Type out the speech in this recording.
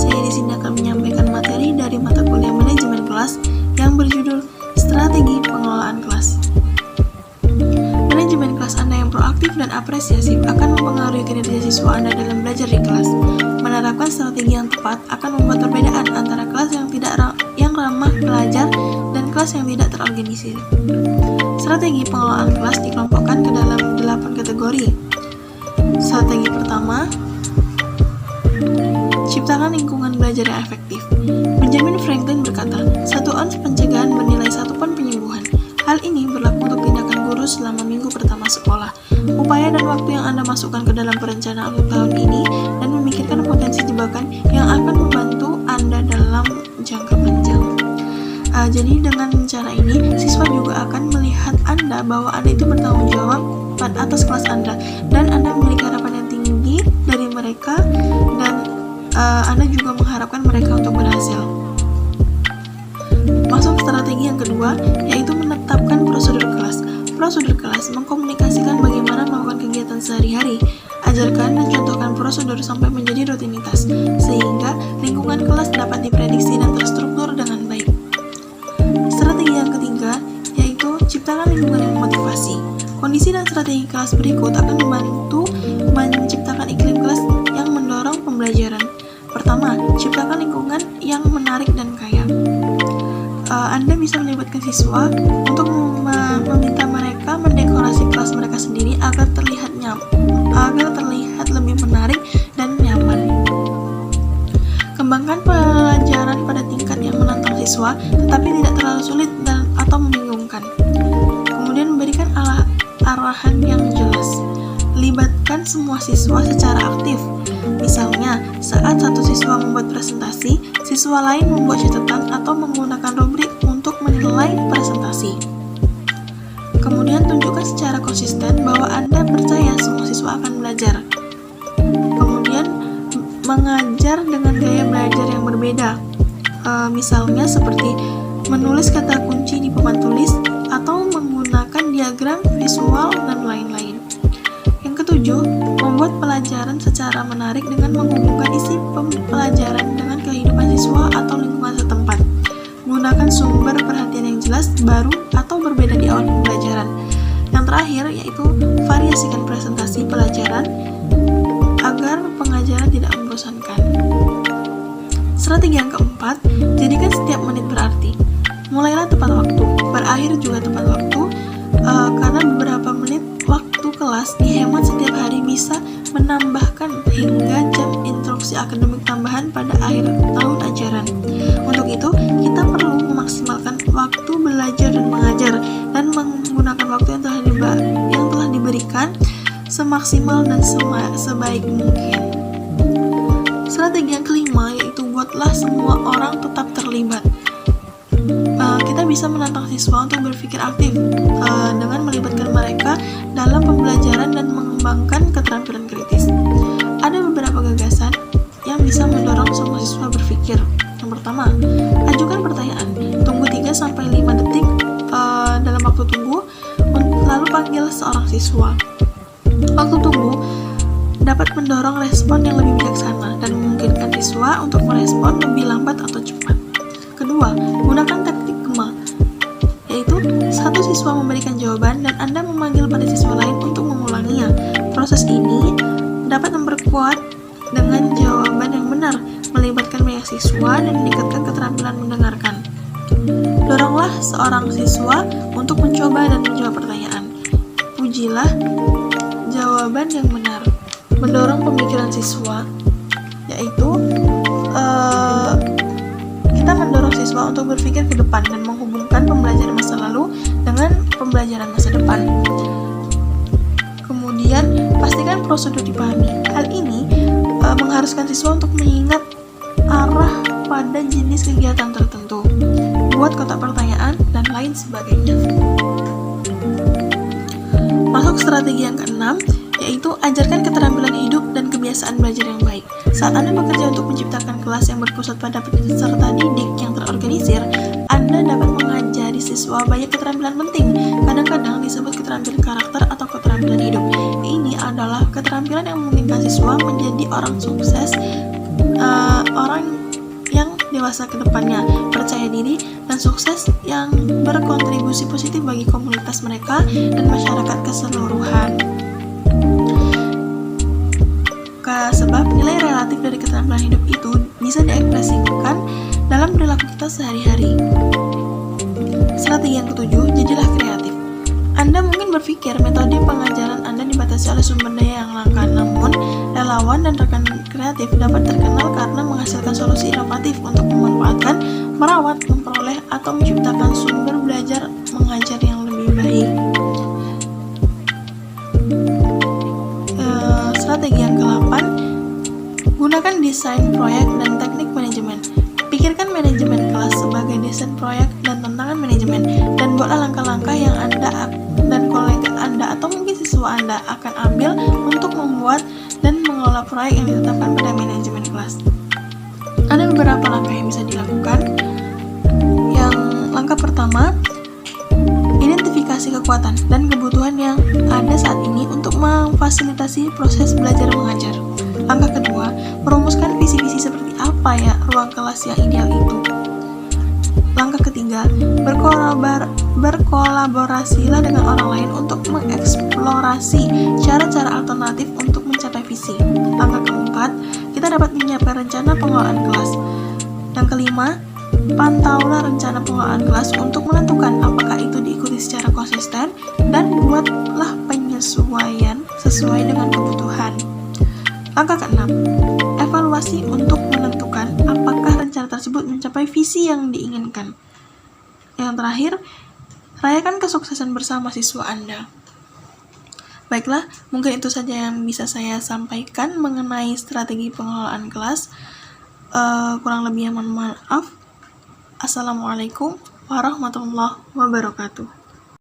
saya di sini akan menyampaikan materi dari mata kuliah manajemen kelas yang berjudul Strategi Pengelolaan Kelas. Manajemen kelas Anda yang proaktif dan apresiatif akan mempengaruhi kinerja siswa Anda dalam belajar di kelas. Menerapkan strategi yang tepat akan membuat perbedaan antara kelas yang ramah belajar dan kelas yang tidak terorganisir. Strategi pengelolaan kelas dikelompokkan ke dalam 8 kategori. Strategi pertama, ciptakan lingkungan belajar yang efektif. Benjamin Franklin berkata, 1 ons pencegahan bernilai 1 pon penyembuhan. Hal ini berlaku untuk tindakan guru selama minggu pertama sekolah. Upaya dan waktu yang Anda masukkan ke dalam perencanaan untuk tahun ini dan memikirkan potensi jebakan yang akan membantu Anda dalam jangka panjang. Jadi dengan cara ini, siswa juga akan melihat Anda bahwa Anda itu bertanggung jawab atas kelas Anda dan Anda memiliki harapan yang tinggi dari mereka dan Anda juga mengharapkan mereka untuk berhasil. Masuk strategi yang kedua, yaitu menetapkan prosedur kelas. Prosedur kelas mengkomunikasikan bagaimana melakukan kegiatan sehari-hari. Ajarkan dan contohkan prosedur sampai menjadi rutinitas, sehingga lingkungan kelas dapat diprediksi dan terstruktur dengan baik. Strategi yang ketiga, yaitu ciptakan lingkungan yang memotivasi. Kondisi dan strategi kelas berikut akan membantu menciptakan iklim kelas yang mendorong pembelajaran. Pertama, ciptakan lingkungan yang menarik dan kaya. Anda bisa melibatkan siswa untuk meminta mereka mendekorasi kelas mereka sendiri agar terlihat lebih menarik dan nyaman. Kembangkan pelajaran pada tingkat yang menantang siswa, tetapi tidak terlalu sulit atau membingungkan. Kemudian memberikan arahan yang jelas. Libatkan semua siswa secara aktif. Misalnya, saat satu siswa membuat presentasi, siswa lain membuat catatan atau menggunakan rubrik untuk menilai presentasi. Kemudian tunjukkan secara konsisten bahwa Anda percaya semua siswa akan belajar. Kemudian mengajar dengan gaya belajar yang berbeda. Misalnya seperti menulis kata kunci di papan tulis atau menggunakan diagram visual dan lain-lain. Yang ketujuh, membuat pelajaran secara menarik dengan menghubungkan isi pelajaran dengan kehidupan siswa atau lingkungan setempat. Gunakan sumber perhatian yang jelas, baru, atau berbeda di awal pembelajaran. Yang terakhir, yaitu variasikan presentasi pelajaran agar pengajaran tidak membosankan. Strategi yang keempat, jadikan setiap menit berarti. Mulailah tepat waktu, berakhir juga tepat waktu, karena beberapa menit waktu kelas dihemat setiap hari bisa menambahkan hingga jam instruksi akademik tambahan pada akhir tahun ajaran. Untuk itu, kita perlu memaksimalkan waktu belajar dan mengajar dan menggunakan waktu yang telah diberikan semaksimal dan sebaik mungkin. Strategi yang kelima, yaitu buatlah semua orang tetap terlibat. Kita bisa menantang siswa untuk berpikir aktif dengan melibatkan mereka dalam pembelajaran dan mengembangkan keterampilan kritis. Ada beberapa gagasan yang bisa mendorong semua siswa berpikir. Yang pertama, ajukan pertanyaan. Tunggu 3-5 detik dalam waktu tunggu, lalu panggil seorang siswa. Waktu tunggu dapat mendorong respon yang lebih bijaksana dan memungkinkan siswa untuk merespon lebih lambat atau cepat. Kedua, gunakan taktik gema, yaitu satu siswa memberikan jawaban dan Anda memanggil pada siswa lain untuk mengulanginya. Proses ini dapat memperkuat dengan jawaban yang benar, melibatkan banyak siswa dan meningkatkan keterampilan mendengarkan. Doronglah seorang siswa untuk mencoba dan menjawab pertanyaan. Pujilah jawaban yang benar. Mendorong pemikiran siswa, yaitu kita mendorong siswa untuk berpikir ke depan dan menghubungkan pembelajaran masa lalu dengan pembelajaran masa depan. Kemudian, pastikan prosedur dipahami. Hal ini mengharuskan siswa untuk mengingat arah pada jenis kegiatan tertentu, buat kotak pertanyaan, dan lain sebagainya. Masuk strategi yang keenam, yaitu ajarkan keterampilan hidup dan kebiasaan belajar yang baik. Saat Anda bekerja untuk menciptakan kelas yang berpusat pada peserta didik yang terorganisir, Anda dapat mengajari siswa banyak keterampilan penting, kadang-kadang disebut keterampilan karakter atau keterampilan hidup. Ini adalah keterampilan yang memungkinkan siswa menjadi orang sukses, orang orang yang dewasa ke depannya, percaya diri, dan sukses yang berkontribusi positif bagi komunitas mereka dan masyarakat keseluruhan. Sebab nilai relatif dari keterampilan hidup itu bisa diekspresikan dalam perilaku kita sehari-hari. Strategi yang ketujuh, jadilah kreatif. Anda mungkin berpikir metode pengajaran Anda dibatasi oleh sumber daya yang langka, namun relawan dan rekan kreatif dapat terkenal karena menghasilkan solusi inovatif untuk memanfaatkan, merawat, memperoleh, atau menciptakan sumber belajar mengajar yang lebih baik. Strategi yang ke-8, gunakan desain proyek dan teknik manajemen. Pikirkan manajemen kelas sebagai desain proyek dan tantangan manajemen, dan buatlah langkah-langkah yang Anda dan kolega Anda atau mungkin siswa Anda akan ambil untuk membuat dan mengelola proyek yang ditetapkan pada manajemen kelas. Ada beberapa langkah yang bisa dilakukan. Yang langkah pertama, identifikasi kekuatan dan kebutuhan yang ada saat ini untuk memfasilitasi proses belajar mengajar. Langkah kedua, merumuskan visi-visi seperti apa ya ruang kelas yang ideal itu. Langkah ketiga, berkolaborasilah dengan orang lain untuk mengeksplorasi cara-cara alternatif untuk mencapai visi. Langkah keempat, kita dapat menyiapkan rencana pengelolaan kelas. Yang kelima, pantaulah rencana pengelolaan kelas untuk menentukan apakah itu diikuti secara konsisten dan buatlah penyesuaian sesuai dengan kebutuhan. Langkah keenam, evaluasi untuk menentukan apakah rencana tersebut mencapai visi yang diinginkan. Yang terakhir, rayakan kesuksesan bersama siswa Anda. Baiklah, mungkin itu saja yang bisa saya sampaikan mengenai strategi pengelolaan kelas. Kurang lebihnya mohon maaf. Assalamualaikum warahmatullahi wabarakatuh.